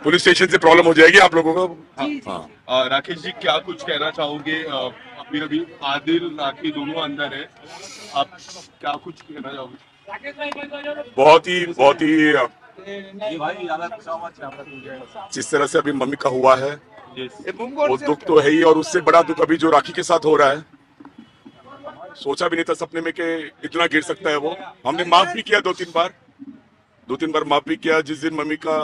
Police station से problem हो जाएगी आप लोगों को। हाँ। राकेश जी, क्या कुछ कहना चाहोगे? अभी अभी आदिल राखी दोनों अंदर है, आप क्या कुछ कहना चाहोगे? बहुत ही जिस तरह से अभी मम्मी का हुआ है वो दुख तो है ही, और उससे बड़ा दुख अभी जो राखी के साथ हो रहा है, सोचा भी नहीं था सपने में कि इतना गिर सकता है वो। हमने माफ भी किया दो तीन बार माफ भी किया। जिस दिन मम्मी का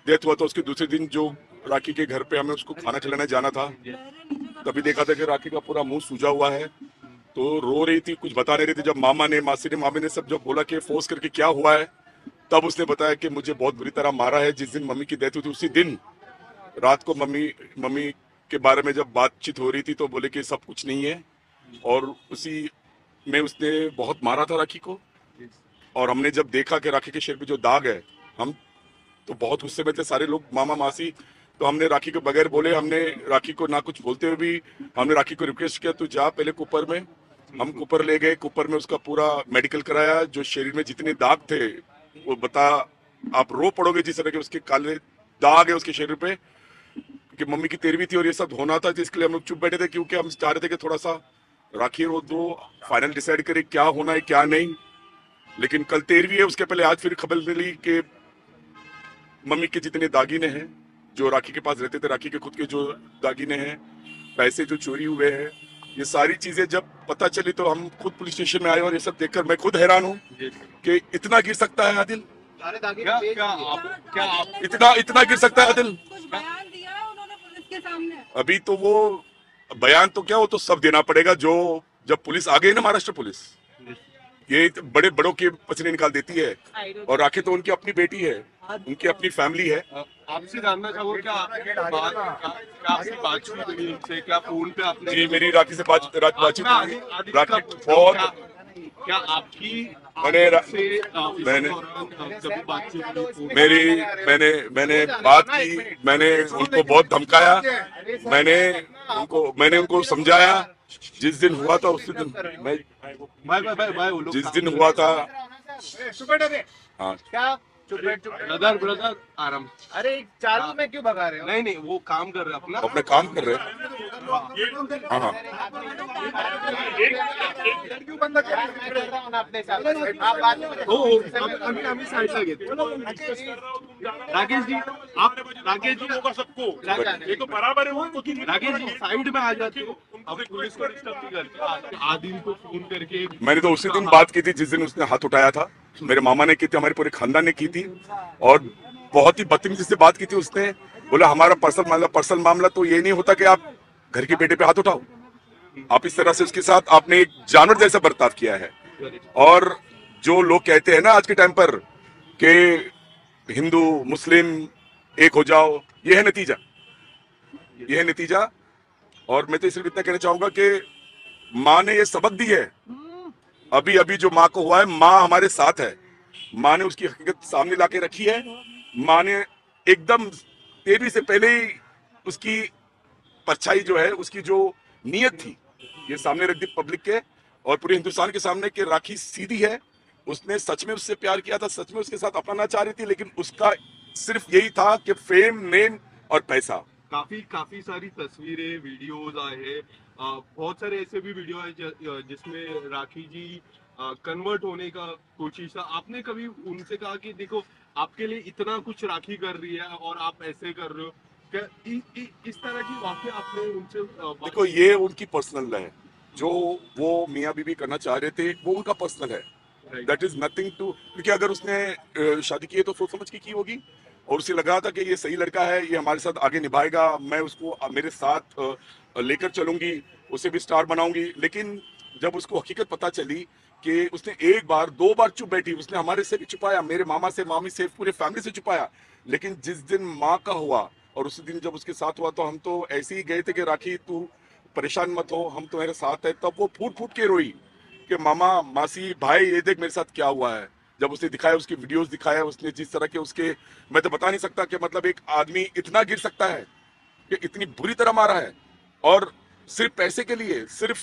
डेथ हुआ था उसके दूसरे दिन जो राखी के घर पे हमें उसको खाना खिलाने जाना था, तभी देखा था कि राखी का पूरा मुंह सूजा हुआ है, तो रो रही थी, कुछ बता नहीं रही थी। जब मामा ने, मासी ने, मामी ने सब जब बोला कि फोर्स करके क्या हुआ है, तब उसने बताया कि मुझे बहुत बुरी तरह मारा है। जिस दिन मम्मी की डेथ हुई थी उसी दिन रात को मम्मी के बारे में जब बातचीत हो रही थी तो बोले कि सब कुछ नहीं है, और उसी में उसने बहुत मारा था राखी को। और हमने जब देखा कि राखी के सिर पे जो दाग है, हम तो बहुत गुस्से में थे सारे लोग, मामा मासी। तो हमने राखी को बगैर बोले, हमने राखी को ना कुछ बोलते हुए भी हमने राखी को रिक्वेस्ट किया तू जा पहले कुपर में। हम कुपर ले गए, कुपर में उसका पूरा मेडिकल कराया। जो शरीर में जितने दाग थे वो बता, आप रो पड़ोगे जिस तरह के उसके काले दाग है उसके शरीर पे, क्योंकि मम्मी की 13वीं थी और ये सब होना था, तो इसके लिए हम लोग चुप बैठे थे, क्योंकि हम चाह रहे थे कि थोड़ा सा राखी रोज दो फाइनल डिसाइड करे क्या होना है क्या नहीं। लेकिन कल 13वीं है, उसके पहले आज फिर खबर मिली कि मम्मी के जितने दागीने हैं जो राखी के पास रहते थे, राखी के खुद के जो दागीने हैं, पैसे जो चोरी हुए हैं, ये सारी चीजें जब पता चली तो हम खुद पुलिस स्टेशन में आए, और ये सब देखकर मैं खुद हैरान हूँ कि इतना गिर सकता है आदिल। इतना गिर सकता है आदिल। बयान दिया है उन्होंने पुलिस के सामने। अभी तो वो बयान तो क्या, वो तो सब देना पड़ेगा। जो जब पुलिस आ गई ना, महाराष्ट्र पुलिस, ये बड़े बड़ों के पचने निकाल देती है, और राखी तो उनकी अपनी बेटी है, उनकी अपनी फैमिली है। आपसे जानना चाहूंगा क्या आपकी बातचीत हुई उनसे? क्या फोन पे आपने? जी, मेरी राखी से बातचीत हुई। राखी बहुत, क्या आपकी मैंने बात की, मैंने उनको बहुत धमकाया, मैंने उनको समझाया। जिस दिन हुआ था उसी दिन जिस दिन हुआ था, हाँ ब्रदर आराम। अरे चालू में क्यों भगा रहे हो? नहीं वो काम कर रहे हैं अपने काम कर रहे हैं। हाँ हाँ क्यों बंद कर अपने साथ? आप बात आम्ही साईडला घेतो। राकेश जी, आप राकेश जी होगा सबको, ये तो बराबर है। वो राकेश जी साइड में आ जाते हो, अब पुलिस को डिस्टर्ब नहीं करते। आदिल को फोन करके मैंने तो उसी दिन बात की थी जिस दिन उसने हाथ उठाया था। मेरे मामा ने की थी, हमारे पूरे खानदान ने की थी, और बहुत ही बदतमीजी से बात की थी उसने। बोला हमारा पर्सनल मामला तो ये नहीं होता कि आप घर के बेटे पे हाथ उठाओ। आप इस तरह से उसके साथ आपने एक जानवर जैसा बर्ताव किया है। और जो लोग कहते हैं ना आज के टाइम पर कि हिंदू मुस्लिम एक हो जाओ, यह है नतीजा। और मैं तो सिर्फ इतना कहना चाहूंगा कि माँ ने ये सबक दी है। अभी जो माँ को हुआ है, माँ हमारे साथ है। माँ ने उसकी हकीकत सामने लाके रखी है। माँ ने एकदम 13वीं से पहले ही उसकी परछाई जो है, उसकी जो नीयत थी, ये सामने रख दी पब्लिक के और पूरे हिंदुस्तान के सामने कि राखी सीधी है। उसने सच में उससे प्यार किया था, सच में उसके साथ अपनाना चाह रही थी, लेकिन उसका सिर्फ यही था कि फेम, नेम और पैसा। काफी सारी तस्वीरें, वीडियोस आए हैं, बहुत सारे ऐसे भी वीडियो है जिसमें राखी जी कन्वर्ट होने का कोशिश था। आपने कभी उनसे कहा कि देखो आपके लिए इतना कुछ राखी कर रही है और आप ऐसे कर रहे हो? क्या इस तरह की वाकई आपने उनसे देखो, ये उनकी पर्सनल है, जो वो मियाँ बीवी करना चाह रहे थे वो उनका पर्सनल है। दैट इज नथिंग टू, क्योंकि अगर उसने शादी की है तो सोच समझ के की होगी, और उसे लगा था कि ये सही लड़का है, ये हमारे साथ आगे निभाएगा, मैं उसको मेरे साथ लेकर चलूंगी, उसे भी स्टार बनाऊंगी। लेकिन जब उसको हकीकत पता चली कि उसने एक बार 2 बार चुप बैठी, उसने हमारे से भी छुपाया, मेरे मामा से, मामी से, पूरे फैमिली से छुपाया, लेकिन जिस दिन माँ का हुआ और उसी दिन जब उसके साथ हुआ तो हम तो ऐसे ही गए थे कि राखी तू परेशान मत हो, हम तुम्हारे साथ है। तब वो फूट फूट के रोई कि मामा, मासी, भाई, ये देख मेरे साथ क्या हुआ है। जब उसने दिखाया, उसकी वीडियोस दिखाया, उसने जिस तरह के उसके, मैं तो बता नहीं सकता कि मतलब एक आदमी इतना गिर सकता है कि इतनी बुरी तरह मारा है, और सिर्फ पैसे के लिए। सिर्फ,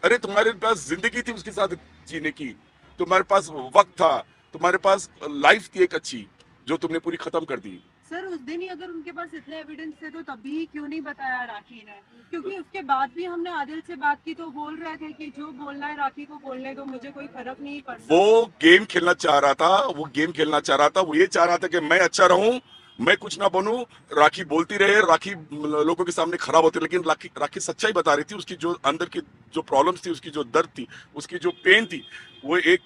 अरे तुम्हारे पास जिंदगी थी उसके साथ जीने की, तुम्हारे पास वक्त था, तुम्हारे पास लाइफ थी एक अच्छी, जो तुमने पूरी खत्म कर दी। सर उस दिन ही अगर उनके पास इतने एविडेंस थे तो तभी क्यों नहीं बताया राखी ने? क्योंकि उसके बाद भी हमने आदिल से बात की तो बोल रहे थे कि जो बोलना है राखी को बोलने दो, मुझे कोई फर्क नहीं पड़ता। वो गेम खेलना चाह रहा था, वो गेम खेलना चाह रहा था, वो ये चाह रहा था कि मैं अच्छा रहूं, मैं कुछ ना बनूं, राखी बोलती रहे, राखी लोगों के सामने खराब होती, लेकिन राखी सच्चाई बता रही थी। उसकी जो अंदर की जो प्रॉब्लम्स थी, उसकी जो दर्द थी, उसकी जो पेन थी, वो एक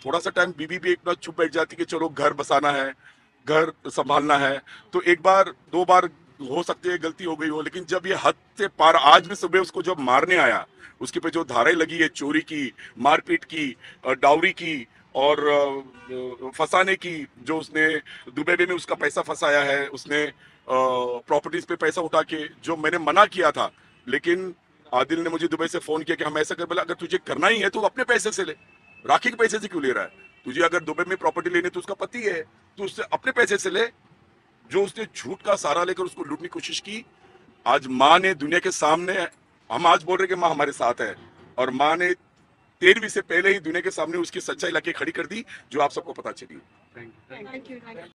थोड़ा सा टाइम बीबी भी एक बार चुप बैठ जाती कि चलो घर बसाना है, घर संभालना है, तो एक बार दो बार हो सकती है गलती हो गई हो, लेकिन जब ये हद से पार, आज भी सुबह उसको जब मारने आया, उसके पे जो धाराएं लगी है, चोरी की, मारपीट की, डाउरी की और फंसाने की, जो उसने दुबई में उसका पैसा फंसाया है, उसने प्रॉपर्टीज पे पैसा उठा के, जो मैंने मना किया था, लेकिन आदिल ने मुझे दुबई से फोन किया कि हम ऐसा कर, बोला अगर तुझे करना ही है तो अपने पैसे से ले, राखी के पैसे से क्यों ले रहा है? तुझे अगर दुबई में प्रॉपर्टी लेनी तो उसका पति है, तो उससे अपने पैसे से ले। जो उसने झूठ का सहारा लेकर उसको लूटने की कोशिश की, आज माँ ने दुनिया के सामने, हम आज बोल रहे कि माँ हमारे साथ है, और माँ ने 13वीं से पहले ही दुनिया के सामने उसकी सच्चाई लाके खड़ी कर दी, जो आप सबको पता चली। Thank you. Thank you.